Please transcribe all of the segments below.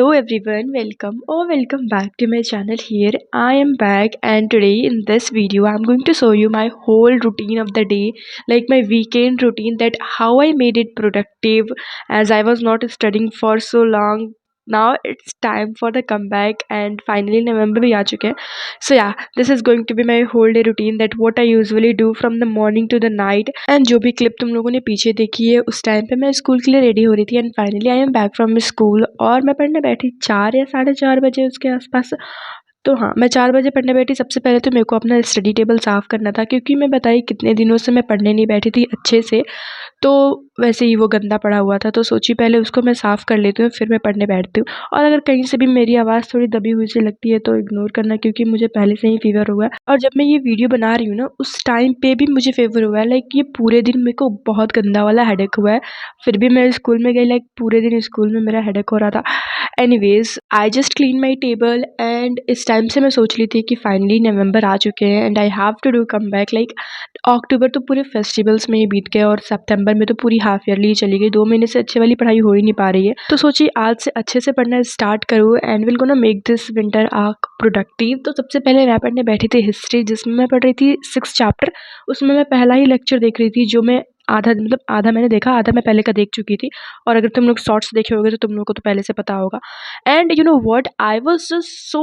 Hello everyone, welcome back to my channel here. I am back and today in this video I'm going to show you my whole routine of the day, like my weekend routine, that how I made it productive as I was not studying for so long. Now it's time for the comeback and finally November भी आ चुके हैं. So yeah, this is going to be my whole day routine, that what I usually do from the morning to the night. And जो भी clip तुम लोगों ने पीछे देखी है उस टाइम पे मैं स्कूल के लिए रेडी हो रही थी and finally I am back from school और मैं पढ़ने बैठी 4 या 4:30 बजे उसके आसपास. तो हाँ, मैं 4 बजे पढ़ने बैठी. सबसे पहले तो मेरे को अपना स्टडी टेबल साफ़ करना था, क्योंकि मैं बताई कितने दिनों से मैं पढ़ने नहीं बैठी थी अच्छे से, तो वैसे ही वो गंदा पड़ा हुआ था. तो सोची पहले उसको मैं साफ़ कर लेती हूँ, फिर मैं पढ़ने बैठती हूँ. और अगर कहीं से भी मेरी आवाज़ थोड़ी दबी हुई सी लगती है तो इग्नोर करना, क्योंकि मुझे पहले से ही फ़ीवर हुआ है. और जब मैं ये वीडियो बना रही हूँ ना, उस टाइम पे भी मुझे फ़ीवर हुआ है. लाइक ये पूरे दिन मेरे को बहुत गंदा वाला हेडेक हुआ है. फिर भी मैं स्कूल में गई, लाइक पूरे दिन स्कूल में मेरा हेडेक हो रहा था. Anyways, I just clean my table and इस टाइम से मैं सोच रही थी कि फाइनली नवंबर आ चुके हैं and I have to do come back. Like October तो पूरे फेस्टिवल्स में ही बीत गया और सितंबर में तो पूरी हाफ ईयरली ही चली गई. 2 महीने से अच्छे वाली पढ़ाई हो ही नहीं पा रही है. तो सोची आज से अच्छे से पढ़ना स्टार्ट करूँ and will gonna make this winter arc productive. तो सबसे पहले मैं पढ़ने बैठी थी हिस्ट्री, जिसमें मैं पढ़ रही थी 6th चैप्टर. उसमें मैं पहला ही लेक्चर देख रही थी, जो मैं आधा मैंने देखा, आधा मैं पहले का देख चुकी थी. और अगर तुम लोग शॉर्ट्स देखे होगे तो तुम लोग को तो पहले से पता होगा. And you know what, I was just so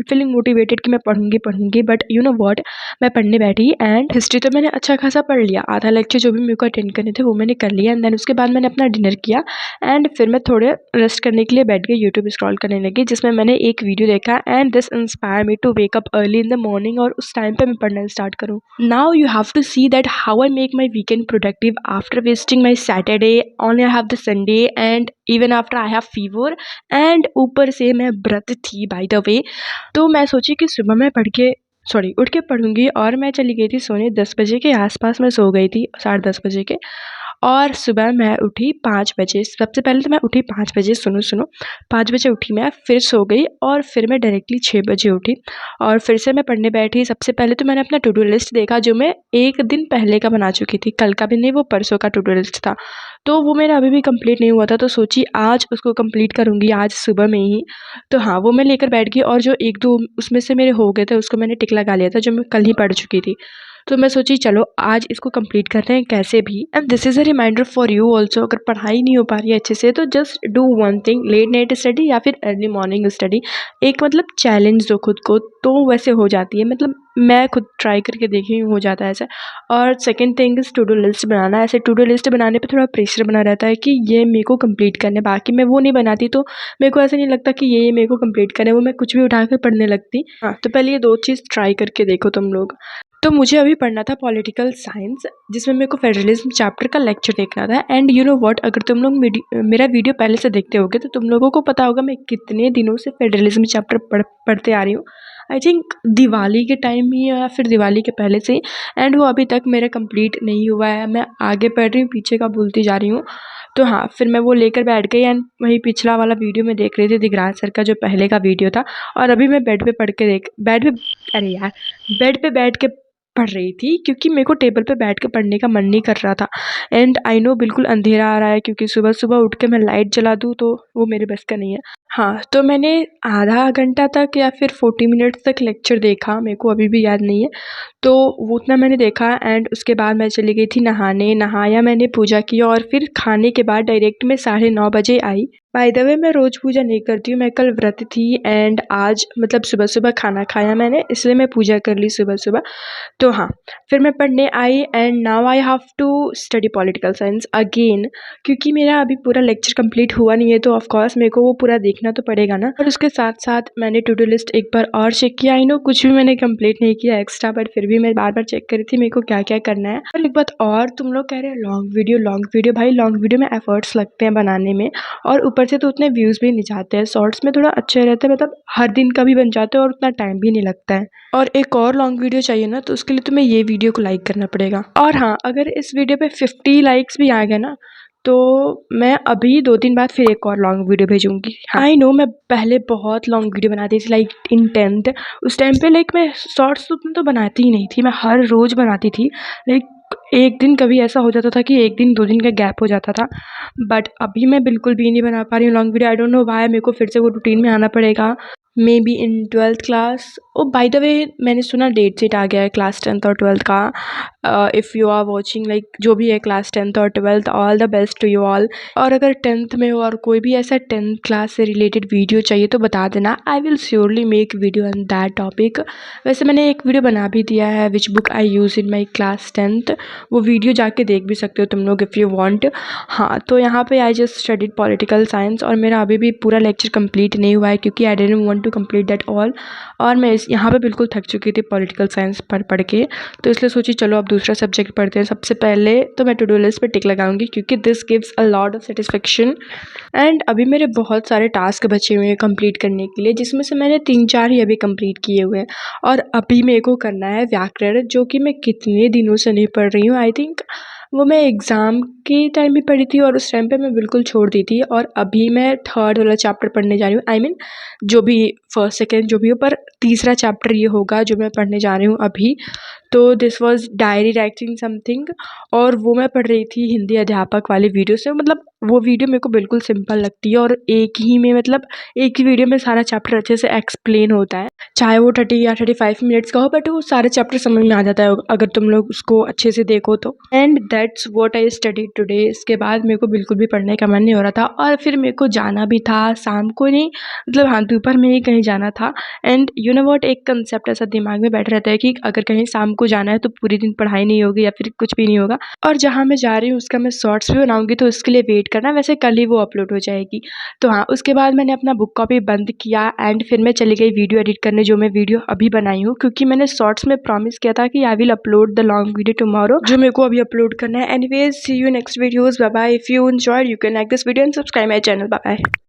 feeling motivated कि मैं पढ़ूंगी. बट यू नो व्हाट, मैं पढ़ने बैठी एंड हिस्ट्री तो मैंने अच्छा खासा पढ़ लिया. आधा लेक्चर जो भी मेरे को अटेंड करने थे वो मैंने कर लिया. एंड देन उसके बाद मैंने अपना डिनर किया एंड फिर मैं थोड़े रेस्ट करने के लिए बैठ गई, यूट्यूब स्क्रॉल करने लगी, जिसमें मैंने एक वीडियो देखा and this inspire me to wake up early in the morning. और उस टाइम पे मैं पढ़ना स्टार्ट करूँ. Now you have to see that how I make my weekend productive after wasting my Saturday. Only I have the Sunday and even after I have fever and ऊपर से मैं व्रत थी बाय द वे. तो मैं सोची कि सुबह मैं उठ के पढ़ूंगी और मैं चली गई थी सोने. 10 बजे के आसपास मैं सो गई थी, 10:30 बजे के. और सुबह मैं उठी 5 बजे. सबसे पहले तो मैं उठी 5 बजे, सुनो 5 बजे उठी मैं, फिर सो गई और फिर मैं डायरेक्टली 6 बजे उठी और फिर से मैं पढ़ने बैठी. सबसे पहले तो मैंने अपना टू डू लिस्ट देखा, जो मैं एक दिन पहले का बना चुकी थी, कल का भी नहीं, वो परसों का टू डू लिस्ट था. तो वो मेरा अभी भी कंप्लीट नहीं हुआ था, तो सोची आज उसको कंप्लीट करूँगी, आज सुबह में ही. तो हाँ, वो मैं लेकर बैठ गई और जो 1-2 उसमें से मेरे हो गए थे उसको मैंने टिक लगा लिया था, जो मैं कल ही पढ़ चुकी थी. तो मैं सोची चलो आज इसको कंप्लीट करते हैं कैसे भी. And this is a reminder for you also, अगर पढ़ाई नहीं हो पा रही है अच्छे से तो just do one thing, late night study या फिर अर्ली मॉर्निंग स्टडी. एक मतलब चैलेंज दो खुद को, तो वैसे हो जाती है. मतलब मैं खुद ट्राई करके देखी हूँ, हो जाता है ऐसा. और second thing is to do list बनाना. ऐसे टू डू लिस्ट बनाने पे थोड़ा प्रेशर बना रहता है कि ये मेरे को कंप्लीट करने. बाकी मैं वो नहीं बनाती तो मेरे को ऐसा नहीं लगता कि ये मेरे को कंप्लीट करना है, वो मैं कुछ भी उठा कर पढ़ने लगती. हाँ, तो पहले ये 2 चीज़ ट्राई करके देखो तुम लोग. तो मुझे अभी पढ़ना था पॉलिटिकल साइंस, जिसमें मेरे को फेडरलिज्म चैप्टर का लेक्चर देखना था. एंड यू नो व्हाट, अगर तुम लोग मेरा वीडियो पहले से देखते होगे तो तुम लोगों को पता होगा मैं कितने दिनों से फेडरलिज्म चैप्टर पढ़ते आ रही हूँ. आई थिंक दिवाली के टाइम ही या फिर दिवाली के पहले से ही. एंड वो अभी तक मेरा कंप्लीट नहीं हुआ है. मैं आगे पढ़ रही हूँ, पीछे का भूलती जा रही हूँ. तो हाँ, फिर मैं वो लेकर बैठ गई एंड वही पिछला वाला वीडियो में देख रही थी, दिगराज सर का जो पहले का वीडियो था. और अभी मैं बेड पे बैठ के पढ़ रही थी, क्योंकि मेरे को टेबल पे बैठ के पढ़ने का मन नहीं कर रहा था. एंड आई नो बिल्कुल अंधेरा आ रहा है, क्योंकि सुबह सुबह उठ के मैं लाइट जला दूँ तो वो मेरे बस का नहीं है. हाँ, तो मैंने आधा घंटा तक या फिर 40 मिनट्स तक लेक्चर देखा, मेरे को अभी भी याद नहीं है. तो वो उतना मैंने देखा एंड उसके बाद मैं चली गई थी नहाने. नहाया मैंने, पूजा की और फिर खाने के बाद डायरेक्ट मैं 9:30 बजे आई. बाय द वे, मैं रोज़ पूजा नहीं करती हूँ, मैं कल व्रत थी एंड आज मतलब सुबह सुबह खाना खाया मैंने, इसलिए मैं पूजा कर ली सुबह सुबह. तो हाँ, फिर मैं पढ़ने आई and now I have to study political science again, क्योंकि मेरा अभी पूरा लेक्चर कंप्लीट हुआ नहीं है. तो ऑफ कोर्स मेरे को वो पूरा देखना तो पड़ेगा ना. और उसके साथ साथ मैंने टू डू लिस्ट एक बार और चेक किया. आई नो कुछ भी मैंने कंप्लीट नहीं किया एक्स्ट्रा, बट फिर भी मैं बार बार चेक करी थी मेरे को क्या क्या करना है. और एक बात और, तुम लोग कह रहे हैं लॉन्ग वीडियो. भाई लॉन्ग वीडियो में एफर्ट्स लगते हैं बनाने में, और ऊपर से तो उतने व्यूज़ भी नहीं जाते हैं. शॉर्ट्स में थोड़ा अच्छे रहते हैं, मतलब हर दिन का भी बन जाते हैं और उतना टाइम भी नहीं लगता है. और एक और लॉन्ग वीडियो चाहिए ना, तो उसके लिए तुम्हें ये वीडियो को लाइक करना पड़ेगा. और हाँ, अगर इस वीडियो पे 50 लाइक्स भी आ गए ना, तो मैं अभी 2 दिन बाद फिर एक और लॉन्ग वीडियो भेजूंगी. आई नो मैं पहले बहुत लॉन्ग वीडियो बनाती थी, लाइक इन 10th. उस टाइम पे लाइक मैं शॉर्ट्स तो बनाती ही नहीं थी, मैं हर रोज़ बनाती थी. लाइक एक दिन कभी ऐसा हो जाता था कि 1 दिन 2 दिन का गैप हो जाता था। बट अभी मैं बिल्कुल भी नहीं बना पा रही हूँ long video. I don't know why, मेरे को फिर से वो रूटीन में आना पड़ेगा। May be in 12th class. Oh by the way, मैंने सुना डेट शीट आ गया है क्लास 10th और 12th का। If you are watching, like जो भी है क्लास 10th और 12th, all the best to you all. और अगर 10th में हो और कोई भी ऐसा 10th क्लास से रिलेटेड वीडियो चाहिए तो बता देना। I will surely make video on that topic. वैसे मैंने एक वीडियो बना भी दिया है, which book I use in my class 10th। वो वीडियो जाके देख भी सकते हो तुम लोग इफ़ यू वांट। हाँ, तो यहाँ पे I just studied political science और मेरा अभी भी पूरा लेक्चर कंप्लीट नहीं हुआ है क्योंकि I didn't want to complete that all. और मैं इस यहाँ पे बिल्कुल थक चुकी थी पॉलिटिकल साइंस पढ़ के, तो इसलिए सोची चलो अब दूसरा सब्जेक्ट पढ़ते हैं। सबसे पहले तो मैं टू डू लिस्ट पे टिक लगाऊंगी क्योंकि this gives a lot of satisfaction. And अभी मेरे बहुत सारे टास्क बचे हुए हैं कंप्लीट करने के लिए, जिसमें से मैंने 3-4 ही अभी कंप्लीट किए हुए हैं। और अभी मेरे को करना है व्याकरण, जो कि मैं कितने दिनों से नहीं पढ़ रही हूँ। आई थिंक वो मैं एग्ज़ाम के टाइम भी पढ़ी थी और उस टाइम पे मैं बिल्कुल छोड़ दी थी। और अभी मैं 3rd वाला चैप्टर पढ़ने जा रही हूँ। आई मीन जो भी 1st 2nd जो भी हो, पर तीसरा चैप्टर ये होगा जो मैं पढ़ने जा रही हूँ अभी। तो this was diary writing something, और वो मैं पढ़ रही थी हिंदी अध्यापक वाली वीडियो से। मतलब वो वीडियो मेरे को बिल्कुल सिंपल लगती है और एक ही में, मतलब एक ही वीडियो में सारा चैप्टर अच्छे से एक्सप्लेन होता है। चाहे वो 30 या 35 मिनट्स का हो, बट वो सारे चैप्टर समझ में आ जाता है अगर तुम लोग उसको अच्छे से देखो तो। And that's what I study today. इसके बाद मेरे को बिल्कुल भी पढ़ने का मन नहीं हो रहा था और फिर मेरे को जाना भी था शाम को, नहीं मतलब हाँ दोपहर में ही कहीं जाना था। एंड यू नो व्हाट, एक कंसेप्ट ऐसा दिमाग में बैठ रहता है कि अगर कहीं शाम को जाना है तो पूरे दिन पढ़ाई नहीं होगी या फिर कुछ भी नहीं होगा। और जहाँ मैं जा रही हूँ उसका मैं शॉर्ट्स भी बनाऊंगी, तो उसके लिए वेट करना। वैसे कल ही वो अपलोड हो जाएगी। तो हाँ, उसके बाद मैंने अपना बुक कॉपी बंद किया एंड फिर मैं चली गई वीडियो एडिट करने, जो मैं वीडियो अभी बनाई हूँ, क्योंकि मैंने शॉर्ट्स में प्रॉमिस किया था कि I will upload the long video tomorrow, जो मेरे को अभी अपलोड करना है। Anyways, see you next videos. Bye bye. If you enjoyed, you can like this video and subscribe my channel. Bye bye.